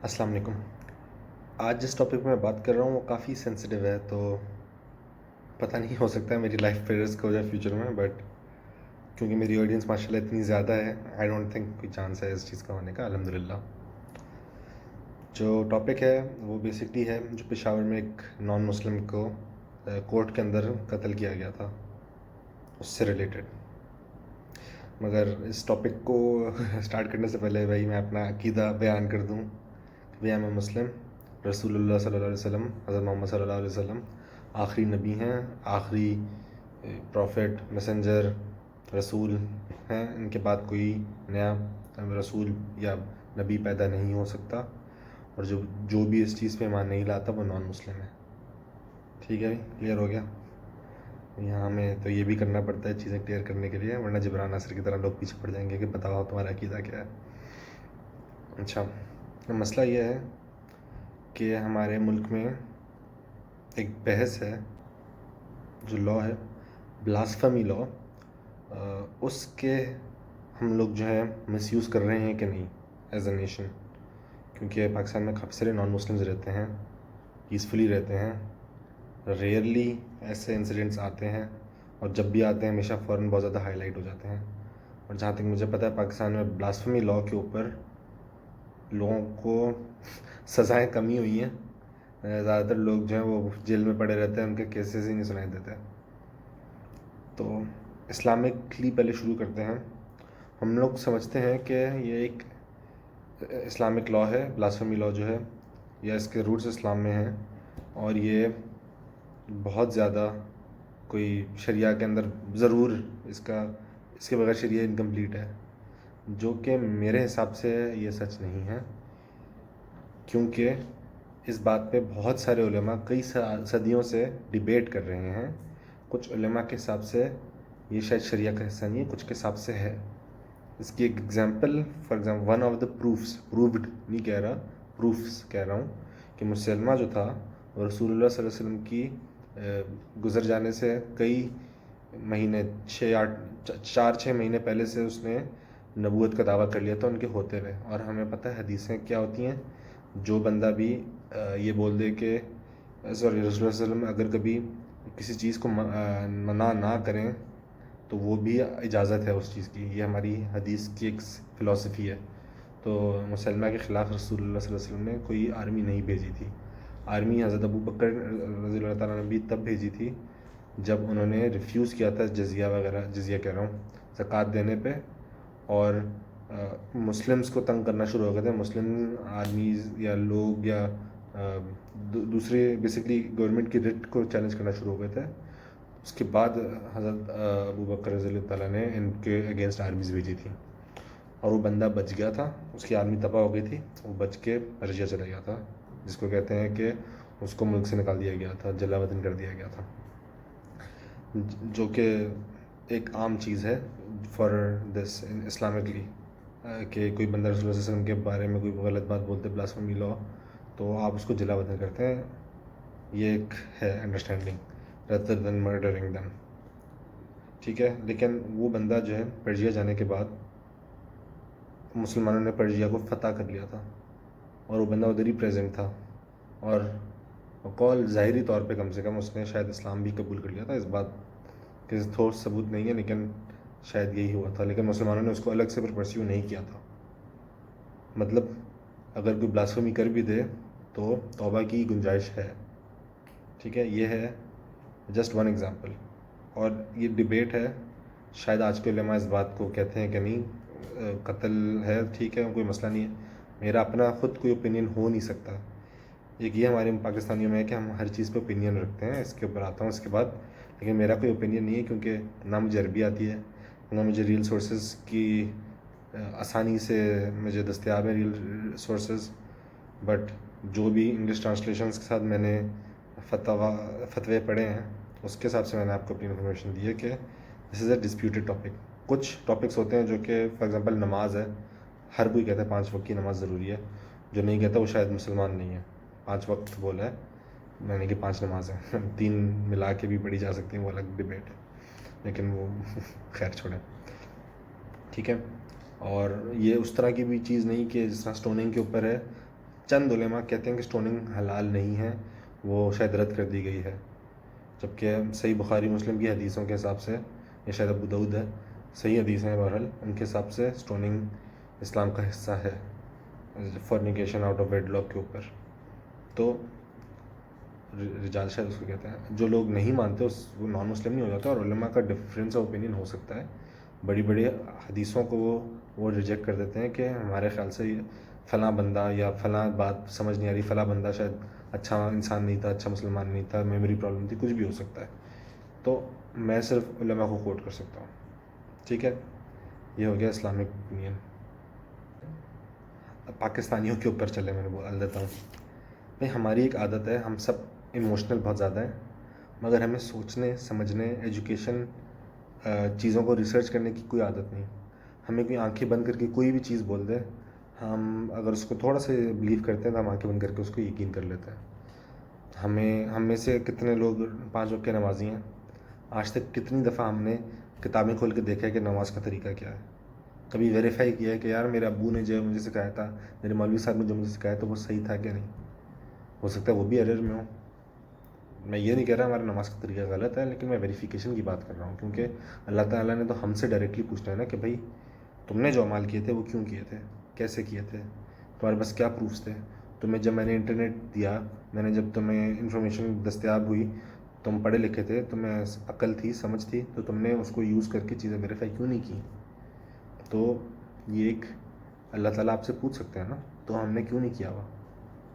السلام علیکم. آج جس ٹاپک پہ میں بات کر رہا ہوں وہ کافی سینسٹیو ہے، تو پتہ نہیں ہو سکتا ہے میری لائف پہ رسک ہو جائے فیوچر میں، بٹ کیونکہ میری آڈینس ماشاء اللہ اتنی زیادہ ہے، آئی ڈونٹ تھنک کوئی چانس ہے اس چیز کا ہونے کا. الحمدللہ. جو ٹاپک ہے وہ بیسکلی ہے جو پشاور میں ایک نان مسلم کو کورٹ کے اندر قتل کیا گیا تھا، اس سے ریلیٹڈ. مگر اس ٹاپک کو اسٹارٹ کرنے سے پہلے بھائی میں اپنا عقیدہ بیان کر دوں. وی ایم اے مسلم. رسول اللہ صلی اللہ علیہ وسلم، حضرت محمد صلی اللہ علیہ وسلم آخری نبی ہیں، آخری پروفٹ، میسنجر، رسول ہیں. ان کے بعد کوئی نیا رسول یا نبی پیدا نہیں ہو سکتا، اور جو بھی اس چیز پہ ایمان نہیں لاتا وہ نان مسلم ہے. ٹھیک ہے، کلیئر ہو گیا. یہاں ہمیں تو یہ بھی کرنا پڑتا ہے چیزیں کلیئر کرنے کے لیے، ورنہ جبران ناصر کی طرح لوگ پیچھے پڑ جائیں گے کہ بتاؤ تمہارا عقیدہ کیا ہے. اچھا، مسئلہ یہ ہے کہ ہمارے ملک میں ایک بحث ہے، جو لا ہے بلاسفمی لا، اس کے ہم لوگ جو ہے مس یوز کر رہے ہیں کہ نہیں ایز اے نیشن. کیونکہ پاکستان میں کافی سارے نان مسلمز رہتے ہیں، پیسفلی رہتے ہیں. ریئرلی ایسے انسیڈنٹس آتے ہیں، اور جب بھی آتے ہیں ہمیشہ فوراً بہت زیادہ ہائی لائٹ ہو جاتے ہیں. اور جہاں تک مجھے پتہ ہے پاکستان میں بلاسفمی لا کے اوپر لوگوں کو سزائیں کمی ہوئی ہیں. زیادہ تر لوگ جو ہیں وہ جیل میں پڑے رہتے ہیں، ان کے کیسز ہی نہیں سنائی دیتے. تو اسلامکلی پہلے شروع کرتے ہیں. ہم لوگ سمجھتے ہیں کہ یہ ایک اسلامک لا ہے، بلاسفمی لا جو ہے، یا اس کے روٹس اسلام میں ہیں، اور یہ بہت زیادہ کوئی شریعہ کے اندر ضرور اس کے بغیر شریعہ انکمپلیٹ ہے، جو کہ میرے حساب سے یہ سچ نہیں ہے. کیونکہ اس بات پہ بہت سارے علماء کئی صدیوں سے ڈیبیٹ کر رہے ہیں. کچھ علماء کے حساب سے یہ شاید شریعہ کا حصہ نہیں ہے، کچھ کے حساب سے ہے. اس کی ایک example, for example one of the proved نہیں کہہ رہا، پروفس کہہ رہا ہوں، کہ مسلمہ جو تھا وہ رسول اللہ صلی اللہ علیہ وسلم کی گزر جانے سے کئی مہینے، 4-6 مہینے پہلے سے اس نے نبوت کا دعویٰ کر لیا تھا ان کے ہوتے ہوئے. اور ہمیں پتہ ہے حدیثیں کیا ہوتی ہیں، جو بندہ بھی یہ بول دے کہ رسول اللہ صلی اللہ علیہ وسلم اگر کبھی کسی چیز کو منع نہ کریں تو وہ بھی اجازت ہے اس چیز کی. یہ ہماری حدیث کی ایک فلاسفی ہے. تو مسلمہ کے خلاف رسول اللہ صلی اللہ علیہ وسلم نے کوئی آرمی نہیں بھیجی تھی. آرمی حضرت ابو بکر رضی اللہ تعالیٰ نے بھی تب بھیجی تھی جب انہوں نے ریفیوز کیا تھا جزیہ وغیرہ، جزیہ کہہ رہا ہوں، زکوٰۃ دینے پہ، اور مسلمز کو تنگ کرنا شروع ہو گئے تھے. مسلم آرمیز یا لوگ یا دوسرے بیسکلی گورنمنٹ کی رٹ کو چیلنج کرنا شروع ہو گئے تھے. اس کے بعد حضرت ابو بکر رضی اللہ تعالیٰ نے ان کے اگینسٹ آرمیز بھیجی تھی، اور وہ بندہ بچ گیا تھا. اس کی آرمی تباہ ہو گئی تھی، وہ بچ کے پرشیا چلا گیا تھا، جس کو کہتے ہیں کہ اس کو ملک سے نکال دیا گیا تھا، جلا وطن کر دیا گیا تھا، جو کہ ایک عام چیز ہے فار دس اسلامکلی، کہ کوئی بندہ رسول اللہ صلی اللہ علیہ وسلم کے بارے میں کوئی غلط بات بولتے، بلاسفمی لا، تو آپ اس کو جلا وطن کرتے ہیں. یہ ایک ہے understanding rather than murdering them. ٹھیک ہے، لیکن وہ بندہ جو ہے پرشیا جانے کے بعد مسلمانوں نے پرشیا کو فتح کر لیا تھا، اور وہ بندہ ادھر ہی پریزنٹ تھا، اور قول ظاہری طور پہ کم سے کم اس نے شاید اسلام بھی قبول کر لیا تھا. اس بات کے ٹھوس ثبوت نہیں ہے، لیکن شاید یہی ہوا تھا. لیکن مسلمانوں نے اس کو الگ سے پھر پرسیو نہیں کیا تھا. مطلب اگر کوئی بلاسفمی کر بھی دے تو توبہ کی گنجائش ہے. ٹھیک ہے، یہ ہے جسٹ ون ایگزامپل. اور یہ ڈبیٹ ہے، شاید آج کے علماء اس بات کو کہتے ہیں کہ نہیں قتل ہے، ٹھیک ہے، کوئی مسئلہ نہیں ہے. میرا اپنا خود کوئی اوپینین ہو نہیں سکتا. ایک یہ ہمارے پاکستانیوں میں ہے کہ ہم ہر چیز پہ اوپینین رکھتے ہیں، اس کے اوپر آتا ہوں اس کے بعد. لیکن میرا کوئی اوپینین نہیں ہے، کیونکہ نہ مجھے عربی آتی ہے، نہ مجھے ریل سورسز کی آسانی سے مجھے دستیاب ہیں ریل سورسز. بٹ جو بھی انگلش ٹرانسلیشنس کے ساتھ میں نے فتوے پڑھے ہیں، اس کے حساب سے میں نے آپ کو اپنی انفارمیشن دی ہے کہ دس از اے ڈسپیوٹیڈ ٹاپک. کچھ ٹاپکس ہوتے ہیں جو کہ فار ایگزامپل نماز ہے، ہر کوئی کہتا ہے 5 وقت کی نماز ضروری ہے. جو نہیں کہتا وہ شاید مسلمان نہیں ہے. 5 وقت بولا ہے میں نے کہ 5 نمازیں 3 ملا کے بھی پڑھی جا سکتی ہیں، وہ الگ ڈبیٹ ہے، لیکن وہ خیر چھوڑیں. ٹھیک ہے، اور یہ اس طرح کی بھی چیز نہیں کہ جس طرح سٹوننگ کے اوپر ہے چند علماء کہتے ہیں کہ اسٹوننگ حلال نہیں ہے، وہ شاید رد کر دی گئی ہے، جبکہ صحیح بخاری مسلم کی حدیثوں کے حساب سے، یا شاید ابو داؤد ہے، صحیح حدیث ہیں بہرحال، ان کے حساب سے اسٹوننگ اسلام کا حصہ ہے فورنیکیشن آؤٹ آف ویڈ لاک کے اوپر. تو رجال شاید اس کو کہتے ہیں. جو لوگ نہیں مانتے وہ نان مسلم نہیں ہو جاتے، اور علماء کا ڈفرینس آف اوپینین ہو سکتا ہے. بڑی بڑی حدیثوں کو وہ ریجیکٹ کر دیتے ہیں کہ ہمارے خیال سے فلاں بندہ یا فلاں بات سمجھ نہیں آ رہی، فلاں بندہ شاید اچھا انسان نہیں تھا، اچھا مسلمان نہیں تھا، میموری پرابلم تھی، کچھ بھی ہو سکتا ہے. تو میں صرف علماء کو کوٹ کر سکتا ہوں. ٹھیک ہے، یہ ہو گیا اسلامک اوپینین. پاکستانیوں کے اوپر چلے، میں نے بول دیتا ہوں. بھائی ہماری ایک عادت ہے، ہم سب ایموشنل بہت زیادہ ہیں، مگر ہمیں سوچنے سمجھنے ایجوکیشن چیزوں کو ریسرچ کرنے کی کوئی عادت نہیں. ہمیں کوئی آنکھیں بند کر کے کوئی بھی چیز بول دے، ہم اگر اس کو تھوڑا سا بلیو کرتے ہیں تو ہم آنکھیں بند کر کے اس کو یقین کر لیتے ہیں. ہم میں سے کتنے لوگ 5 وقت کے نمازی ہیں؟ آج تک کتنی دفعہ ہم نے کتابیں کھول کے دیکھا ہے کہ نماز کا طریقہ کیا ہے؟ کبھی ویریفائی کیا ہے کہ یار میرے ابو نے جو مجھے سکھایا تھا، میرے مولوی صاحب نے جو مجھے سکھایا تھا وہ صحیح تھا کہ نہیں؟ ہو سکتا ہے وہ بھی ایرر میں ہوں. میں یہ نہیں کہہ رہا ہمارا نماز کا طریقہ غلط ہے، لیکن میں ویریفیکیشن کی بات کر رہا ہوں، کیونکہ اللہ تعالیٰ نے تو ہم سے ڈائریکٹلی پوچھنا ہے نا کہ بھائی تم نے جو اعمال کیے تھے وہ کیوں کیے تھے، کیسے کیے تھے، تمہارے پاس کیا پروفس تھے. جب میں نے انٹرنیٹ دیا، جب تمہیں انفارمیشن دستیاب ہوئی، تم پڑھے لکھے تھے، تمہیں عقل تھی، سمجھ تھی، تو تم نے اس کو یوز کر کے چیزیں ویریفائی کیوں نہیں کی؟ تو یہ ایک اللہ تعالیٰ آپ سے پوچھ سکتے ہیں نا، تو ہم نے کیوں نہیں کیا ہوا؟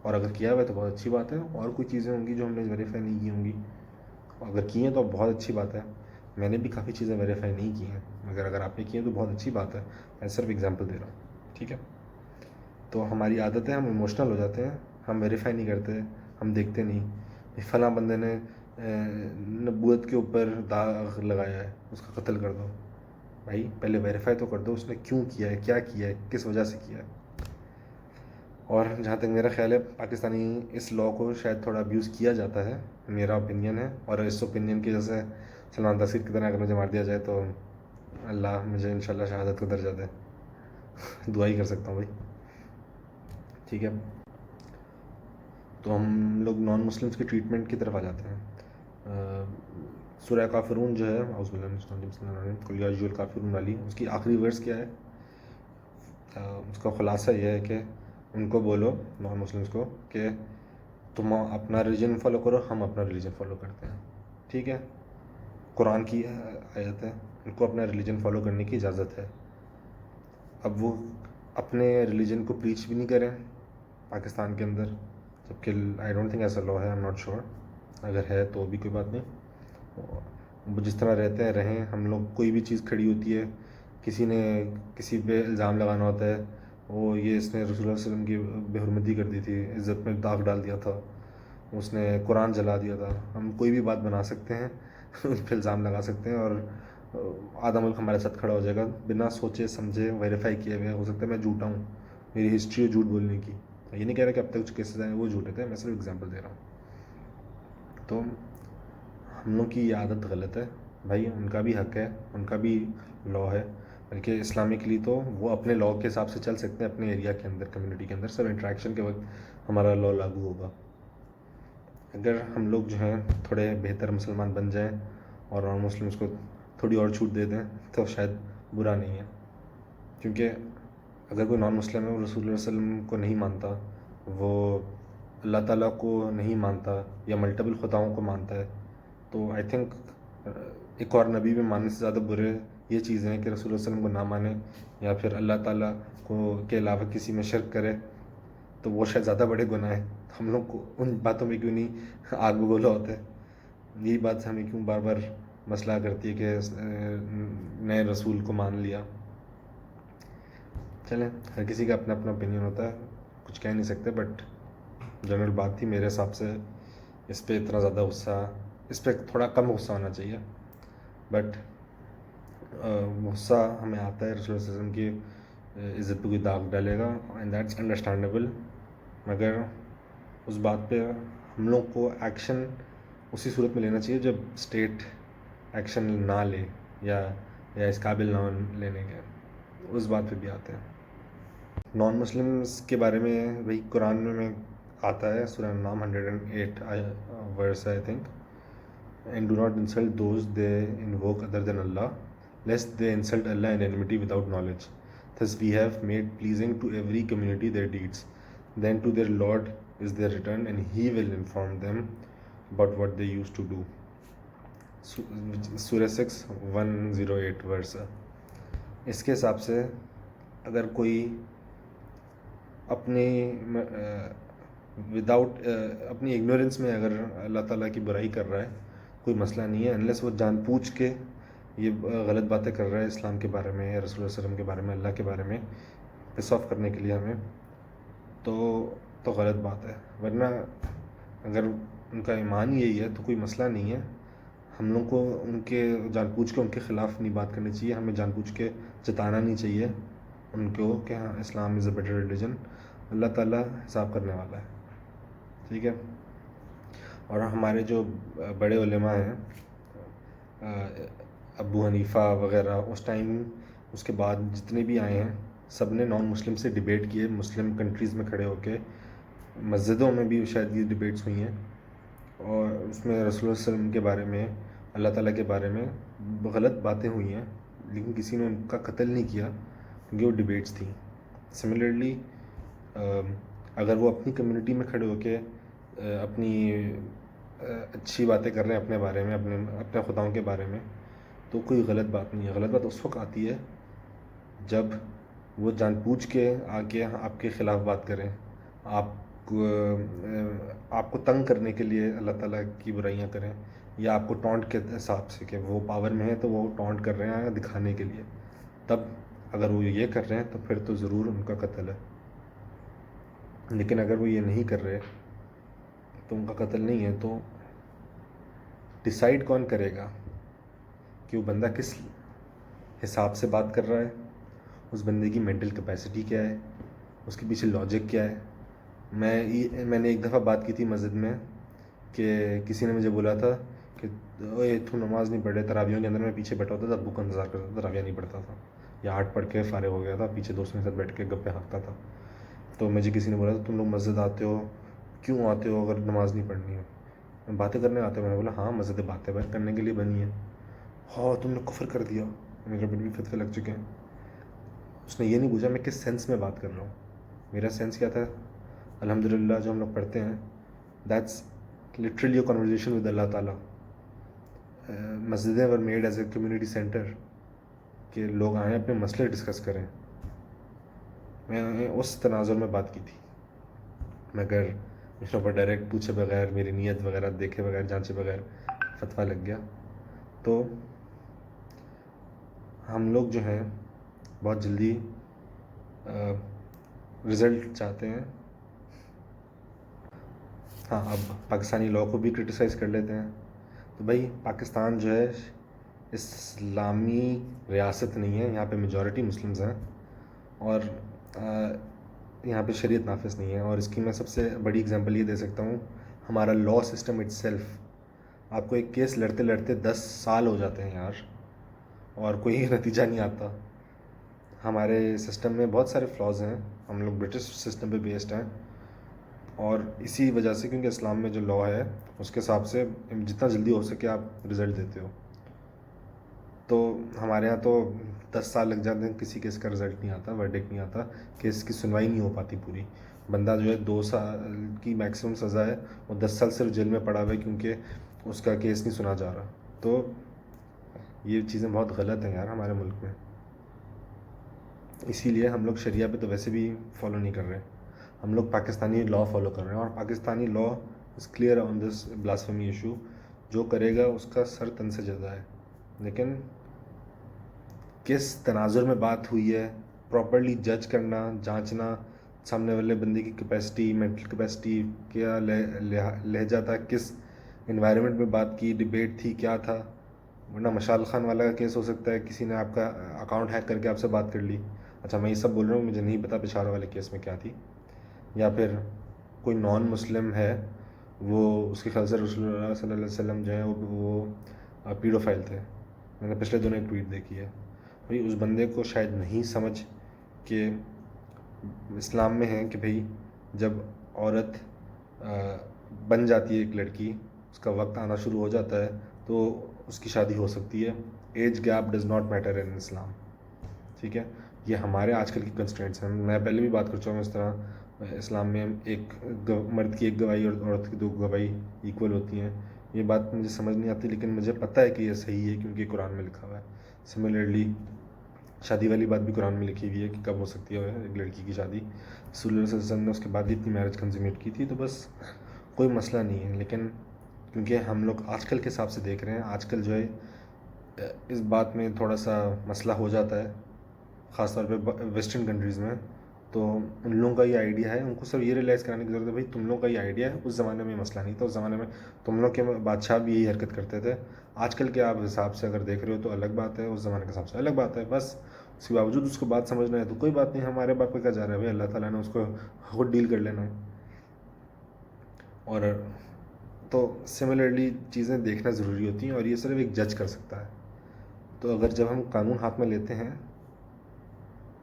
اور اگر کیا ہوا ہے تو بہت اچھی بات ہے. اور کوئی چیزیں ہوں گی جو ہم نے ویریفائی نہیں کی ہوں گی، اگر کی ہیں تو بہت اچھی بات ہے. میں نے بھی کافی چیزیں ویریفائی نہیں کی ہیں، مگر اگر آپ نے کی ہیں تو بہت اچھی بات ہے. میں صرف اگزامپل دے رہا ہوں. ٹھیک ہے، تو ہماری عادت ہے، ہم ایموشنل ہو جاتے ہیں، ہم ویریفائی نہیں کرتے، ہم دیکھتے نہیں. فلاں بندے نے نبوت کے اوپر داغ لگایا ہے، اس کا قتل کر دو. بھائی پہلے ویریفائی تو کر دو اس نے کیوں کیا ہے، کیا کیا ہے، کس وجہ سے کیا ہے. اور جہاں تک میرا خیال ہے پاکستانی اس لاء کو شاید تھوڑا ابیوز کیا جاتا ہے، میرا اوپینین ہے. اور اس اوپینین کی وجہ سے سلمان تاثیر کی طرح اگر مجھے مار دیا جائے تو اللہ مجھے انشاءاللہ شہادت کو درجہ دے. دعا ہی کر سکتا ہوں بھائی. ٹھیک ہے، تو ہم لوگ نان مسلمس کی ٹریٹمنٹ کی طرف آ جاتے ہیں. سورہ کافرون جو ہے، اعوذ باللہ من الشیطان الرجیم، بسم اللہ الرحمن الرحیم، قل یا ایھا الکافرون والی، اس کی آخری ورس کیا ہے؟ اس کا خلاصہ یہ ہے کہ ان کو بولو، نان مسلمس کو، کہ تم اپنا ریلیجن فالو کرو، ہم اپنا ریلیجن فالو کرتے ہیں. ٹھیک ہے، قرآن کی آیت ہے، ان کو اپنا ریلیجن فالو کرنے کی اجازت ہے. اب وہ اپنے ریلیجن کو پریچ بھی نہیں کریں پاکستان کے اندر، جبکہ آئی ڈونٹ تھنک ایسا لا ہے، آئی ایم ناٹ شیور. اگر ہے تو بھی کوئی بات نہیں، وہ جس طرح رہتے ہیں رہیں. ہم لوگ کوئی بھی چیز کھڑی ہوتی ہے، کسی نے کسی پہ الزام لگانا ہوتا ہے، وہ یہ اس نے رسول اللہ علیہ وسلم کی بے حرمتی کر دی تھی، عزت میں داغ ڈال دیا تھا، اس نے قرآن جلا دیا تھا. ہم کوئی بھی بات بنا سکتے ہیں، اس پہ الزام لگا سکتے ہیں، اور آدھا ملک ہمارے ساتھ کھڑا ہو جائے گا بنا سوچے سمجھے، ویریفائی کیے ہوئے. ہو سکتا ہے میں جھوٹا ہوں، میری ہسٹری ہے جھوٹ بولنے کی. یہ نہیں کہہ رہا کہ اب تک جو کیسز آئے ہیں وہ جھوٹے تھے، میں صرف اگزامپل دے رہا ہوں. تو ہم لوگ کی یہ عادت غلط ہے. بھائی ان کا بھی حق ہے، ان کا بھی لاء ہے، بلکہ اسلامکلی تو وہ اپنے لاء کے حساب سے چل سکتے ہیں اپنے ایریا کے اندر، کمیونٹی کے اندر. سب انٹریکشن کے وقت ہمارا لاء لاگو ہوگا. اگر ہم لوگ جو ہیں تھوڑے بہتر مسلمان بن جائیں اور نان مسلمس کو تھوڑی اور چھوٹ دے دیں تو شاید برا نہیں ہے. کیونکہ اگر کوئی نان مسلم ہے، وہ رسول اللہ علیہ وسلم کو نہیں مانتا، وہ اللہ تعالیٰ کو نہیں مانتا، یا ملٹیپل خداؤں کو مانتا ہے، تو آئی تھنک ایک اور نبی میں ماننے سے زیادہ برے یہ چیزیں ہیں کہ رسول اللہ علیہ وسلم کو نہ مانے، یا پھر اللہ تعالیٰ کو کے علاوہ کسی میں شرک کرے، تو وہ شاید زیادہ بڑے گناہ ہیں. ہم لوگ کو ان باتوں میں کیوں نہیں آگ بگولا ہوتا ہے؟ یہی بات ہمیں کیوں بار بار مسئلہ کرتی ہے کہ نئے رسول کو مان لیا. چلیں، ہر کسی کا اپنا اپنا اوپینین ہوتا ہے، کچھ کہہ نہیں سکتے. بٹ جنرل بات تھی میرے حساب سے، اس پہ اتنا زیادہ غصہ، اس پہ تھوڑا کم غصہ ہونا چاہیے. بٹ غصہ ہمیں آتا ہے، رسول اللہ علیہ وسلم کی عزت پہ کوئی داغ ڈالے گا، اینڈ دیٹس انڈرسٹینڈیبل. مگر اس بات پہ ہم لوگ کو ایکشن اسی صورت میں لینا چاہیے جب اسٹیٹ ایکشن نہ لے، یا اس قابل نہ لینے کے. اس بات پہ بھی آتے ہیں. نان مسلمس کے بارے میں وہی قرآن میں آتا ہے، سورہ نام 108 verse I think. And do not insult those they invoke other than Allah, lest they insult Allah in enmity without knowledge. Thus we have made pleasing to every community their deeds. Then to their Lord is their return, and He will inform them about what they used to do. سورہ 6:108 ورس. اس کے حساب سے اگر کوئی اپنی اپنی ignorance میں اگر اللہ تعالیٰ کی برائی کر رہا ہے، کوئی مسئلہ نہیں ہے، انلیس وہ جان پوچھ کے یہ غلط باتیں کر رہا ہے اسلام کے بارے میں یا رسول اللہ علیہ وسلم کے بارے میں، اللہ کے بارے میں پس آف کرنے کے لیے ہمیں، تو غلط بات ہے. ورنہ اگر ان کا ایمان یہی ہے تو کوئی مسئلہ نہیں ہے. ہم لوگ کو ان کے جان پوچھ کے ان کے خلاف نہیں بات کرنی چاہیے، ہمیں جان پوچھ کے جتانا نہیں چاہیے ان کو کہ ہاں اسلام از اے بیٹر ریلیجن. اللہ تعالیٰ حساب کرنے والا ہے، ٹھیک ہے. اور ہمارے جو بڑے علماء ہیں، ابو حنیفہ وغیرہ، اس ٹائم اس کے بعد جتنے بھی آئے ہیں سب نے نان مسلم سے ڈیبیٹ کیے، مسلم کنٹریز میں کھڑے ہو کے. مسجدوں میں بھی شاید یہ ڈیبیٹس ہوئی ہیں، اور اس میں رسول اللہ صلی اللہ علیہ وسلم کے بارے میں، اللہ تعالیٰ کے بارے میں غلط باتیں ہوئی ہیں، لیکن کسی نے ان کا قتل نہیں کیا کیونکہ وہ ڈیبیٹس تھیں. سملرلی اگر وہ اپنی کمیونٹی میں کھڑے ہو کے اپنی اچھی باتیں کر رہے ہیں اپنے بارے میں، اپنے خداؤں کے بارے میں، تو کوئی غلط بات نہیں ہے. غلط بات اس وقت آتی ہے جب وہ جان پوچھ کے آ کے آپ کے خلاف بات کریں، آپ کو تنگ کرنے کے لیے اللہ تعالیٰ کی برائیاں کریں، یا آپ کو ٹونٹ کے حساب سے کہ وہ پاور میں ہے تو وہ ٹونٹ کر رہے ہیں دکھانے کے لیے. تب اگر وہ یہ کر رہے ہیں تو پھر تو ضرور ان کا قتل ہے. لیکن اگر وہ یہ نہیں کر رہے تو ان کا قتل نہیں ہے. تو ڈیسائیڈ کون کرے گا کہ وہ بندہ کس حساب سے بات کر رہا ہے، اس بندے کی مینٹل کیپیسٹی کیا ہے، اس کے پیچھے لاجک کیا ہے. میں نے ایک دفعہ بات کی تھی مسجد میں کہ کسی نے مجھے بولا تھا کہ اوے تو نماز نہیں پڑھ رہے. تراویحوں کے اندر میں پیچھے بیٹھا ہوتا تھا، ابو کا انتظار کرتا تھا، تراویح نہیں پڑھتا تھا، یا 8 پڑھ کے فارغ ہو گیا تھا، پیچھے دوستوں کے ساتھ بیٹھ کے گپے ہانکتا تھا. تو مجھے کسی نے بولا تھا تم لوگ مسجد آتے ہو، کیوں آتے ہو اگر نماز نہیں پڑھنی ہے؟ باتیں کرنے آتے ہو. میں نے بولا ہاں مسجد باتیں کرنے کے لیے بنی ہے. ہاں تم نے کفر کر دیا، میرے اوپر بھی فتوے لگ چکے ہیں. اس نے یہ نہیں پوچھا میں کس سینس میں بات کر رہا ہوں. میرا سینس کیا تھا؟ الحمدللہ جو ہم لوگ پڑھتے ہیں that's literally a conversation with Allah تعالیٰ. مسجدیں were made as a community centre کہ لوگ آئیں اپنے مسئلے ڈسکس کریں. میں اس تناظر میں بات کی تھی. مگر اس پر ڈائریکٹ پوچھے بغیر، میری نیت وغیرہ دیکھے بغیر، جانچے بغیر فتویٰ لگ گیا. تو ہم لوگ جو ہیں بہت جلدی رزلٹ چاہتے ہیں. ہاں اب پاکستانی لاء کو بھی کرٹیسائز کر لیتے ہیں. تو بھائی پاکستان جو ہے اسلامی ریاست نہیں ہے، یہاں پہ میجورٹی مسلمز ہیں، اور یہاں پہ شریعت نافذ نہیں ہے. اور اس کی میں سب سے بڑی اگزامپل یہ دے سکتا ہوں، ہمارا لاء سسٹم اٹ سیلف. آپ کو ایک کیس لڑتے لڑتے 10 سال ہو جاتے ہیں یار، اور کوئی نتیجہ نہیں آتا. ہمارے سسٹم میں بہت سارے فلاز ہیں، ہم لوگ برٹش سسٹم پہ بیسڈ ہیں، اور اسی وجہ سے کیونکہ اسلام میں جو لاء ہے اس کے حساب سے جتنا جلدی ہو سکے آپ رزلٹ دیتے ہو. تو ہمارے ہاں تو 10 سال لگ جاتے ہیں، کسی کیس کا رزلٹ نہیں آتا، ورڈکٹ نہیں آتا، کیس کی سنوائی نہیں ہو پاتی پوری. بندہ جو ہے 2 سال کی میکسیمم سزا ہے، وہ 10 سال صرف جیل میں پڑا ہوا ہے کیونکہ اس کا کیس نہیں سنا جا رہا. تو یہ چیزیں بہت غلط ہیں یار ہمارے ملک میں. اسی لیے ہم لوگ شریعہ پہ تو ویسے بھی فالو نہیں کر رہے، ہم لوگ پاکستانی لاء فالو کر رہے ہیں. اور Pakistani law is clear on this blasphemy issue. جو کرے گا اس کا سر تن سے جدا ہے. لیکن کس تناظر میں بات ہوئی ہے، پراپرلی جج کرنا، جانچنا، سامنے والے بندے کی کیپیسٹی، مینٹل کیپیسٹی، کیا لہجہ تھا، کس انوائرمنٹ میں بات کی، ڈیبیٹ تھی، کیا تھا. ورنہ مشال خان والا کا کیس ہو سکتا ہے کسی نے آپ کا اکاؤنٹ ہیک کر کے آپ سے بات کر لی. اچھا میں یہ سب بول رہا ہوں، مجھے نہیں پتا پشاور والے کیس میں کیا تھی. یا پھر کوئی نان مسلم ہے، وہ اس کے خیال سے رسول اللہ صلی اللہ علیہ وسلم جو ہیں وہ پیڈوفائل تھے. میں نے پچھلے دنوں ایک ٹویٹ دیکھی ہے. بھائی اس بندے کو شاید نہیں سمجھ کہ اسلام میں ہے کہ بھئی جب عورت بن جاتی ہے ایک لڑکی، اس کا وقت آنا شروع ہو جاتا ہے تو اس کی شادی ہو سکتی ہے. Age gap does not matter in Islam. ٹھیک ہے، یہ ہمارے آج کل کی کنسٹرینٹس ہیں. میں پہلے بھی بات کر چکا ہوں اس طرح اسلام میں ایک مرد کی ایک گواہی اور عورت کی 2 گواہی ایکول ہوتی ہیں. یہ بات مجھے سمجھ نہیں آتی، لیکن مجھے پتہ ہے کہ یہ صحیح ہے کیونکہ قرآن میں لکھا ہوا ہے. سملرلی شادی والی بات بھی قرآن میں لکھی ہوئی ہے کہ کب ہو سکتی ہے ایک لڑکی کی شادی. رسول اللہ صلی اللہ علیہ وسلم نے اس کے بعد بھی اپنی میرج کنزیومیٹ کی تھی، تو بس کوئی مسئلہ نہیں ہے. لیکن کیونکہ ہم لوگ آج کل کے حساب سے دیکھ رہے ہیں، آج کل جو ہے اس بات میں تھوڑا سا مسئلہ ہو جاتا ہے، خاص طور پہ ویسٹرن کنٹریز میں. تو ان لوگوں کا یہ آئیڈیا ہے، ان کو سب یہ ریلائز کرانے کی ضرورت ہے بھائی تم لوگوں کا یہ آئیڈیا ہے. اس زمانے میں مسئلہ نہیں تھا، اس زمانے میں تم لوگ کے بادشاہ بھی یہی حرکت کرتے تھے. آج کل کے آپ حساب سے اگر دیکھ رہے ہو تو الگ بات ہے، اس زمانے کے حساب سے الگ بات ہے. بس اس کے باوجود اس کو بات سمجھنا ہے تو کوئی بات نہیں، ہمارے باپ پہ کیا جا رہا ہے بھائی، اللہ تعالیٰ نے اس کو خود ڈیل کر لینا ہے. اور تو سملرلی چیزیں دیکھنا ضروری ہوتی ہیں، اور یہ صرف ایک جج کر سکتا ہے. تو اگر جب ہم قانون ہاتھ میں لیتے ہیں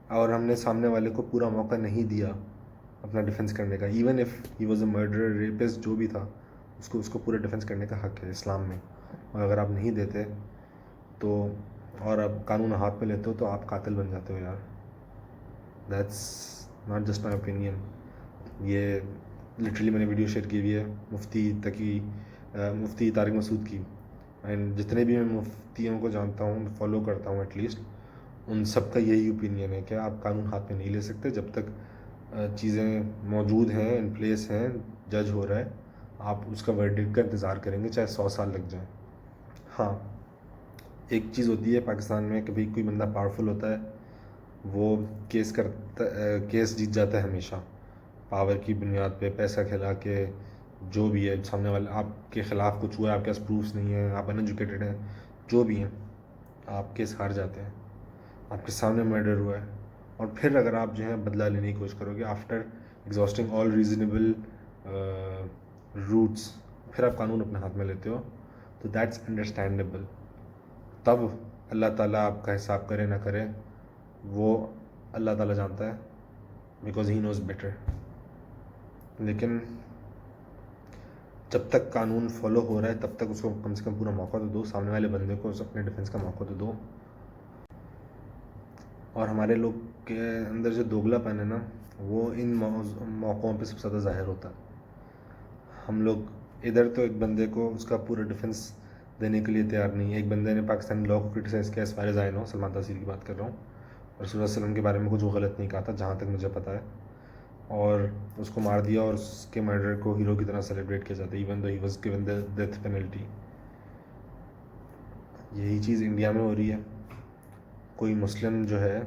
اور ہم نے سامنے والے کو پورا موقع نہیں دیا اپنا ڈیفنس کرنے کا، even if he was a murderer, rapist, جو بھی تھا، اس کو پورا ڈیفنس کرنے کا حق ہے اسلام میں. اور اگر آپ نہیں دیتے تو اور آپ قانون ہاتھ میں لیتے ہو تو آپ قاتل بن جاتے ہو یار. That's not just my opinion. یہ لٹرلی میں نے ویڈیو شیئر کی ہوئی ہے مفتی طارق مسعود کی. اینڈ جتنے بھی میں مفتیوں کو جانتا ہوں، فالو کرتا ہوں ایٹ لیسٹ، ان سب کا یہی اوپینین ہے کہ آپ قانون ہاتھ میں نہیں لے سکتے جب تک چیزیں موجود ہیں، ان پلیس ہیں، جج ہو رہا ہے. آپ اس کا ورڈکٹ کا انتظار کریں گے چاہے 100 سال لگ جائیں. ہاں، ایک چیز ہوتی ہے پاکستان میں کہ بھئی کوئی بندہ پاورفل ہوتا ہے، وہ کیس جیت جاتا ہے ہمیشہ، پاور کی بنیاد پہ، پیسہ کھلا کے، جو بھی ہے. سامنے والے آپ کے خلاف کچھ ہوا ہے، آپ کے پاس پروفس نہیں ہیں، آپ ان ایجوکیٹڈ ہیں، جو بھی ہیں، آپ کیس ہار جاتے ہیں. آپ کے سامنے مرڈر ہوا ہے، اور پھر اگر آپ جو ہے بدلہ لینے کی کوشش کرو گے آفٹر ایگزاسٹنگ آل ریزنیبل روٹس، پھر آپ قانون اپنے ہاتھ میں لیتے ہو، تو دیٹس انڈرسٹینڈیبل. تب اللہ تعالیٰ آپ کا حساب کرے نہ کرے وہ اللہ تعالیٰ جانتا ہے، بیکاز ہی نوز بیٹر. لیکن جب تک قانون فالو ہو رہا ہے تب تک اس کو کم سے کم پورا موقع تو دو، سامنے والے بندے کو اپنے ڈیفنس کا موقع تو دو. اور ہمارے لوگ کے اندر جو دوگلا پن ہے نا، وہ ان موقعوں پہ سب سے زیادہ ظاہر ہوتا ہے. ہم لوگ ادھر تو ایک بندے کو اس کا پورا ڈیفنس دینے کے لیے تیار نہیں. ایک بندے نے پاکستانی لاء کو کرٹیسائز کیا، اس فار ایز آئی نو، سلمان تحصیل کی بات کر رہا ہوں، رسول اللہ صلی اللہ علیہ وسلم کے بارے میں کچھ وہ غلط نہیں کہا تھا جہاں تک مجھے پتہ ہے، اور اس کو مار دیا اور اس کے مرڈر کو ہیرو کی طرح سیلیبریٹ کیا جاتا ہے، even though he was given the death penalty. یہی چیز انڈیا میں ہو رہی ہے. کوئی مسلم جو ہے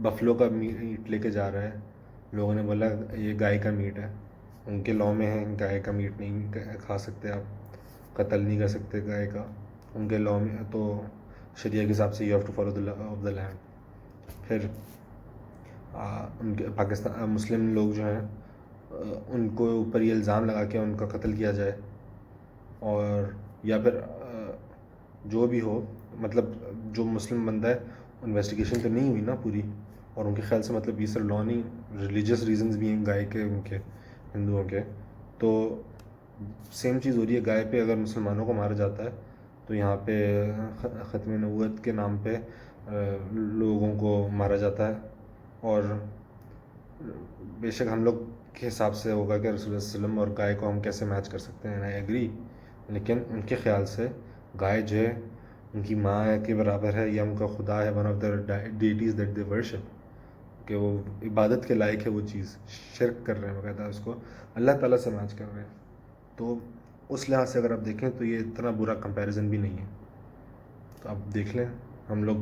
بفلو کا میٹ لے کے جا رہا ہے، لوگوں نے بولا یہ گائے کا میٹ ہے. ان کے لاء میں ہے گائے کا میٹ نہیں کھا سکتے، آپ قتل نہیں کر سکتے گائے کا، ان کے لاء میں. تو شریعہ کے حساب سے you have to follow the law of the land. پھر ان کے پاکستان مسلم لوگ جو ہیں ان کو اوپر یہ الزام لگا کے ان کا قتل کیا جائے، اور یا پھر جو بھی ہو، مطلب جو مسلم بندہ ہے، انویسٹیگیشن تو نہیں ہوئی نا پوری، اور ان کے خیال سے مطلب یہ صرف لاء نہیں، ریلیجیس ریزنز بھی ہیں گائے کے، ان کے ہندوؤں کے. تو سیم چیز ہو رہی ہے، گائے پہ اگر مسلمانوں کو مارا جاتا ہے تو یہاں پہ ختم نبوت کے نام پہ لوگوں کو مارا جاتا ہے. اور بے شک ہم لوگ کے حساب سے ہوگا کہ رسول اللہ صلی اللہ علیہ وسلم اور گائے کو ہم کیسے میچ کر سکتے ہیں، آئی ایگری. لیکن ان کے خیال سے گائے جو ہے ان کی ماں کے برابر ہے، یا ان کا خدا ہے، one of the deities that they worship, کہ وہ عبادت کے لائق ہے. وہ چیز شرک کر رہے ہیں باقاعدہ، اس کو اللہ تعالیٰ سے میچ کر رہے ہیں. تو اس لحاظ سے اگر آپ دیکھیں تو یہ اتنا برا کمپیریزن بھی نہیں ہے. تو آپ دیکھ لیں، ہم لوگ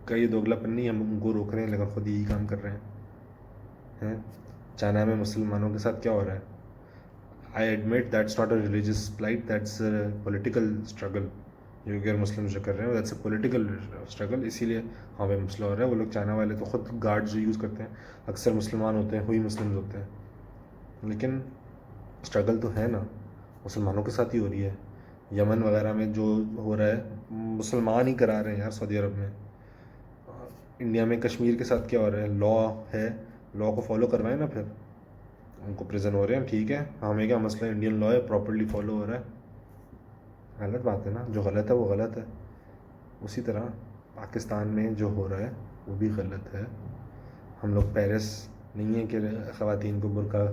کا یہ دوگلا پن نہیں، ہم ان کو روک رہے ہیں لیکن خود یہی کام کر رہے ہیں. چائنا میں مسلمانوں کے ساتھ کیا ہو رہا ہے؟ I admit that's not a religious plight, that's a political struggle. جو غیر مسلم جو کر رہے ہیں دیٹس اے پولیٹیکل اسٹرگل، اسی لیے ہاں پہ مسئلہ ہو رہا ہے. وہ لوگ چائنا والے تو خود گارڈ جو یوز کرتے ہیں اکثر مسلمان ہوتے ہیں، ہوئی مسلمز ہوتے ہیں. لیکن اسٹرگل تو ہے نا، مسلمانوں کے ساتھ ہی ہو رہی ہے. یمن وغیرہ میں جو ہو رہا ہے مسلمان ہی کرا رہے ہیں یار، سعودی عرب میں. انڈیا میں کشمیر کے ساتھ کیا ہو رہا ہے، لا ہے، لا کو فالو کروائیں نا، پھر ان کو پریزن ہو رہے ہیں، ٹھیک ہے، ہمیں کیا مسئلہ ہے، انڈین لا ہے، پراپرلی فالو ہو رہا ہے، غلط بات ہے نا، جو غلط ہے وہ غلط ہے. اسی طرح پاکستان میں جو ہو رہا ہے وہ بھی غلط ہے. ہم لوگ پیرس نہیں ہے کہ خواتین کو برقع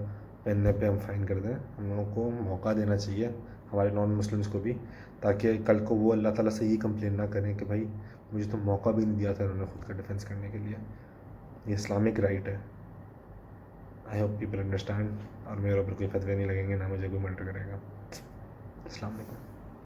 پہننے پہ ہم فائن کر دیں. ہم لوگوں کو موقع دینا چاہیے ہمارے نان مسلمس کو بھی، تاکہ کل کو وہ اللہ تعالیٰ سے یہ کمپلین نہ کریں کہ بھائی مجھے تو موقع بھی نہیں دیا تھا انہوں نے خود کا ڈیفینس کرنے کے لیے. یہ اسلامک رائٹ ہے. I hope people understand. اور میرے اوپر کوئی فتوے نہیں لگیں گے، نہ مجھے کوئی مرڈر کرے گا. السلام علیکم.